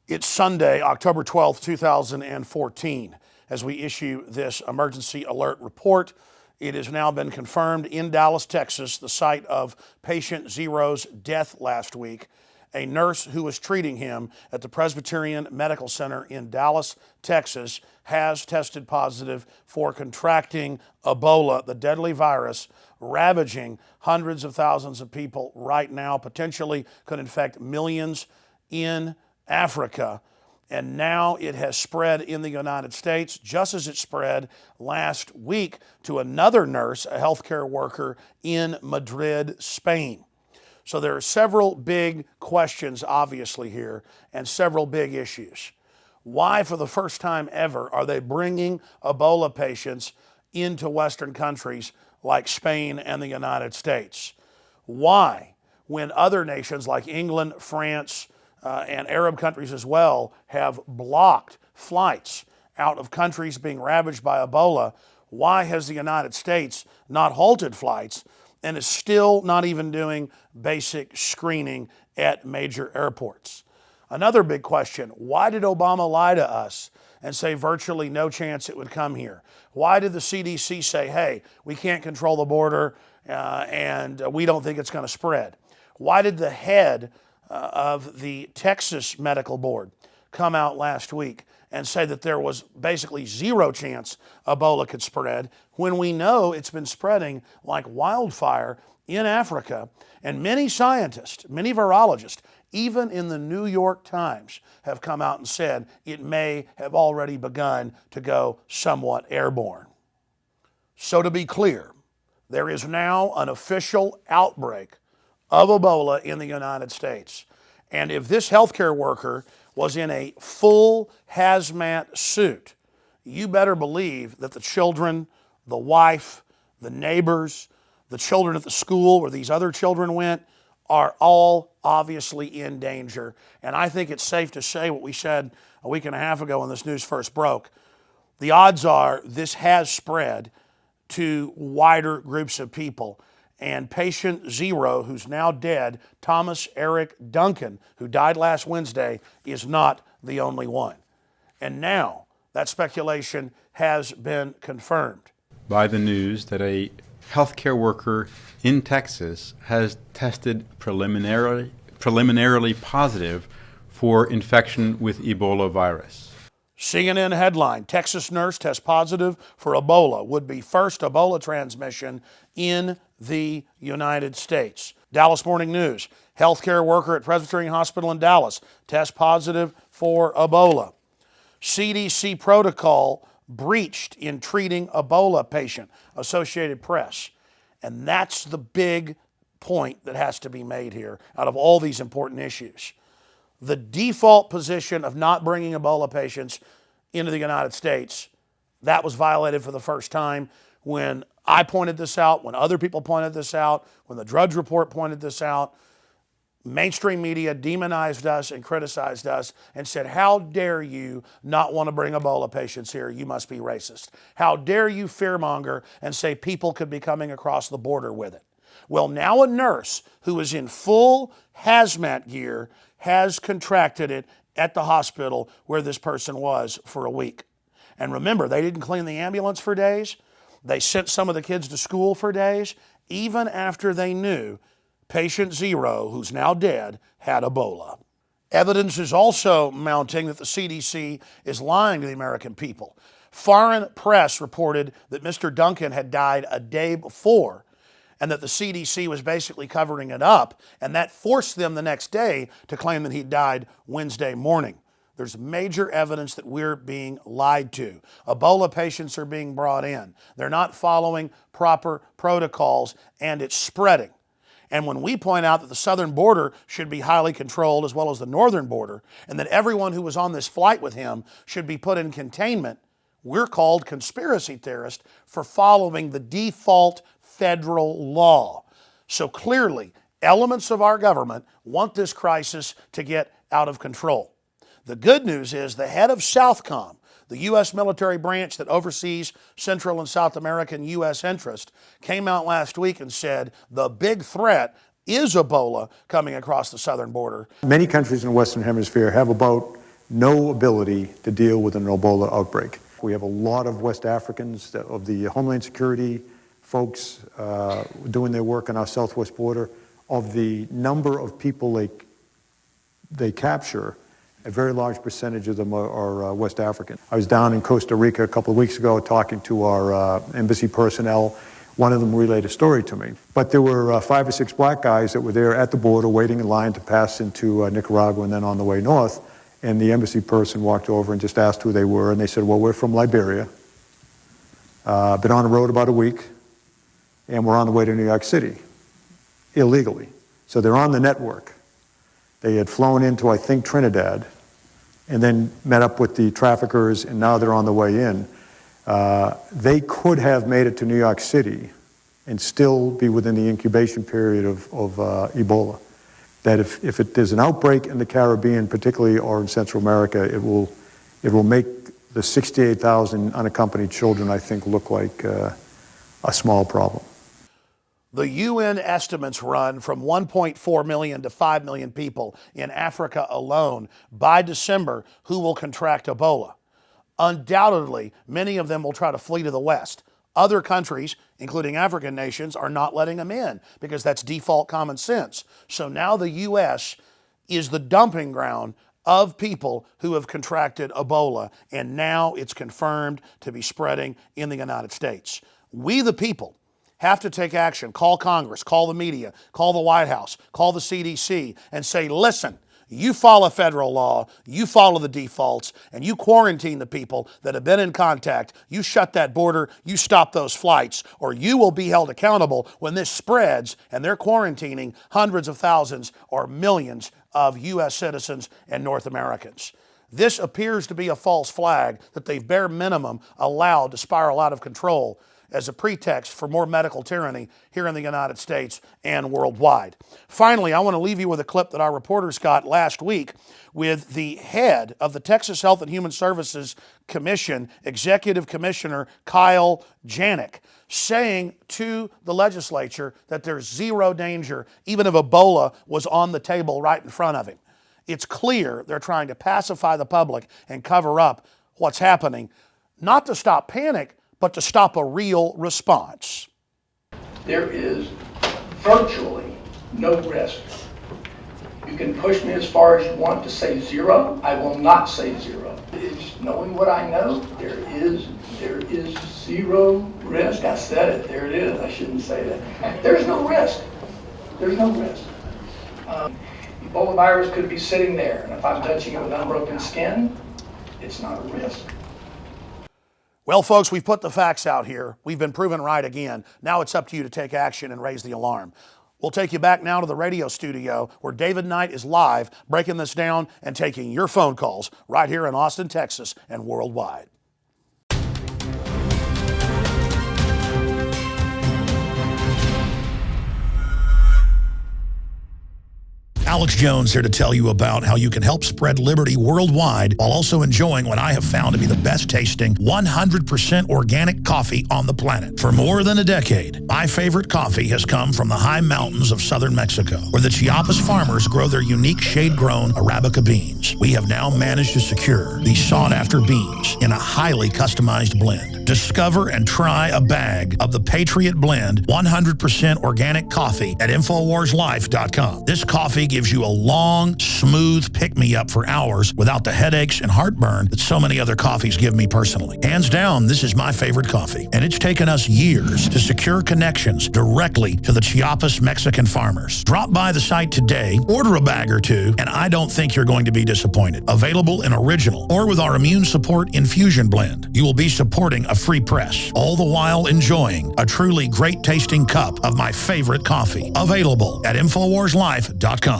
It's Sunday, October 12th, 2014, as we issue this emergency alert report. It has now been confirmed in Dallas, Texas, the site of patient Zero's death last week. A nurse who was treating him at the Presbyterian Medical Center in Dallas, Texas, has tested positive for contracting Ebola, the deadly virus ravaging hundreds of thousands of people right now, potentially could infect millions in Africa. And now it has spread in the United States, just as it spread last week to another nurse, a healthcare worker in Madrid, Spain. So there are several big questions, obviously, here, and several big issues. Why, for the first time ever, are they bringing Ebola patients into Western countries like Spain and the United States? Why, when other nations like England, France, and Arab countries as well have blocked flights out of countries being ravaged by Ebola, why has the United States not halted flights and is still not even doing basic screening at major airports? Another big question, why did Obama lie to us and say virtually no chance it would come here? Why did the CDC say, hey, we can't control the border and we don't think it's going to spread? Why did the head of the Texas Medical Board come out last week and say that there was basically zero chance Ebola could spread when we know it's been spreading like wildfire in Africa? And many scientists, many virologists, even in the New York Times, have come out and said it may have already begun to go somewhat airborne. So to be clear, there is now an official outbreak of Ebola in the United States. And if this healthcare worker was in a full hazmat suit, you better believe that the children, the wife, the neighbors, the children at the school where these other children went are all obviously in danger. And I think it's safe to say what we said a week and a half ago when this news first broke. The odds are this has spread to wider groups of people. And patient Zero, who's now dead, Thomas Eric Duncan, who died last Wednesday, is not the only one. And now that speculation has been confirmed by the news that a healthcare worker in Texas has tested preliminarily positive for infection with Ebola virus. CNN headline, Texas nurse tests positive for Ebola, would be first Ebola transmission in the United States. Dallas Morning News, healthcare worker at Presbyterian Hospital in Dallas tests positive for Ebola. CDC protocol breached in treating Ebola patient, Associated Press. And that's the big point that has to be made here out of all these important issues. The default position of not bringing Ebola patients into the United States, that was violated for the first time when I pointed this out, when other people pointed this out, when the Drudge Report pointed this out. Mainstream media demonized us and criticized us and said, how dare you not want to bring Ebola patients here? You must be racist. How dare you fearmonger and say people could be coming across the border with it? Well, now a nurse who is in full hazmat gear has contracted it at the hospital where this person was for a week. And remember, they didn't clean the ambulance for days. They sent some of the kids to school for days, even after they knew patient Zero, who's now dead, had Ebola. Evidence is also mounting that the CDC is lying to the American people. Foreign press reported that Mr. Duncan had died a day before and that the CDC was basically covering it up, and that forced them the next day to claim that he died Wednesday morning. There's major evidence that we're being lied to. Ebola patients are being brought in. They're not following proper protocols, and it's spreading. And when we point out that the southern border should be highly controlled as well as the northern border, and that everyone who was on this flight with him should be put in containment, we're called conspiracy theorists for following the default federal law. So clearly, elements of our government want this crisis to get out of control. The good news is the head of Southcom, the U.S. military branch that oversees Central and South American U.S. interest, came out last week and said the big threat is Ebola coming across the southern border. Many countries in the Western Hemisphere have about no ability to deal with an Ebola outbreak. We have a lot of West Africans, of the Homeland Security folks doing their work on our southwest border. Of the number of people they capture, a very large percentage of them are West African. I was down in Costa Rica a couple of weeks ago talking to our embassy personnel. One of them relayed a story to me. But there were 5 or 6 black guys that were there at the border waiting in line to pass into Nicaragua and then on the way north. And the embassy person walked over and just asked who they were. And they said, well, we're from Liberia. Been on the road about a week. And we're on the way to New York City, illegally. So they're on the network. They had flown into, I think, Trinidad, and then met up with the traffickers, and now they're on the way in. They could have made it to New York City and still be within the incubation period of Ebola. That if there's an outbreak in the Caribbean, particularly, or in Central America, it will make the 68,000 unaccompanied children, I think, look like a small problem. The UN estimates run from 1.4 million to 5 million people in Africa alone by December who will contract Ebola. Undoubtedly, many of them will try to flee to the West. Other countries, including African nations, are not letting them in because that's default common sense. So now the U.S. is the dumping ground of people who have contracted Ebola, and now it's confirmed to be spreading in the United States. We, the people, have to take action. Call Congress, call the media, call the White House, call the CDC, and say, listen, you follow federal law, you follow the defaults, and you quarantine the people that have been in contact. You shut that border, you stop those flights, or you will be held accountable when this spreads and they're quarantining hundreds of thousands or millions of U.S. citizens and North Americans. This appears to be a false flag that they've bare minimum allowed to spiral out of control as a pretext for more medical tyranny here in the United States and worldwide. Finally, I want to leave you with a clip that our reporters got last week with the head of the Texas Health and Human Services Commission, Executive Commissioner Kyle Janik, saying to the legislature that there's zero danger, even if Ebola was on the table right in front of him. It's clear they're trying to pacify the public and cover up what's happening, not to stop panic, but to stop a real response. There is virtually no risk. You can push me as far as you want to say zero. I will not say zero. It's knowing what I know, there is zero risk. I said it, there it is. I shouldn't say that. There's no risk. There's no risk. Ebola virus could be sitting there, and if I'm touching it with unbroken skin, it's not a risk. Well, folks, we've put the facts out here. We've been proven right again. Now it's up to you to take action and raise the alarm. We'll take you back now to the radio studio where David Knight is live breaking this down and taking your phone calls right here in Austin, Texas and worldwide. Alex Jones here to tell you about how you can help spread liberty worldwide while also enjoying what I have found to be the best tasting 100% organic coffee on the planet. For more than a decade, my favorite coffee has come from the high mountains of southern Mexico, where the Chiapas farmers grow their unique shade-grown Arabica beans. We have now managed to secure these sought-after beans in a highly customized blend. Discover and try a bag of the Patriot Blend 100% organic coffee at InfoWarsLife.com. This coffee gives you a long, smooth pick-me-up for hours without the headaches and heartburn that so many other coffees give me personally. Hands down, this is my favorite coffee, and it's taken us years to secure connections directly to the Chiapas Mexican farmers. Drop by the site today, order a bag or two, and I don't think you're going to be disappointed. Available in original or with our Immune Support Infusion Blend. You will be supporting a free press, all the while enjoying a truly great-tasting cup of my favorite coffee. Available at InfoWarsLife.com.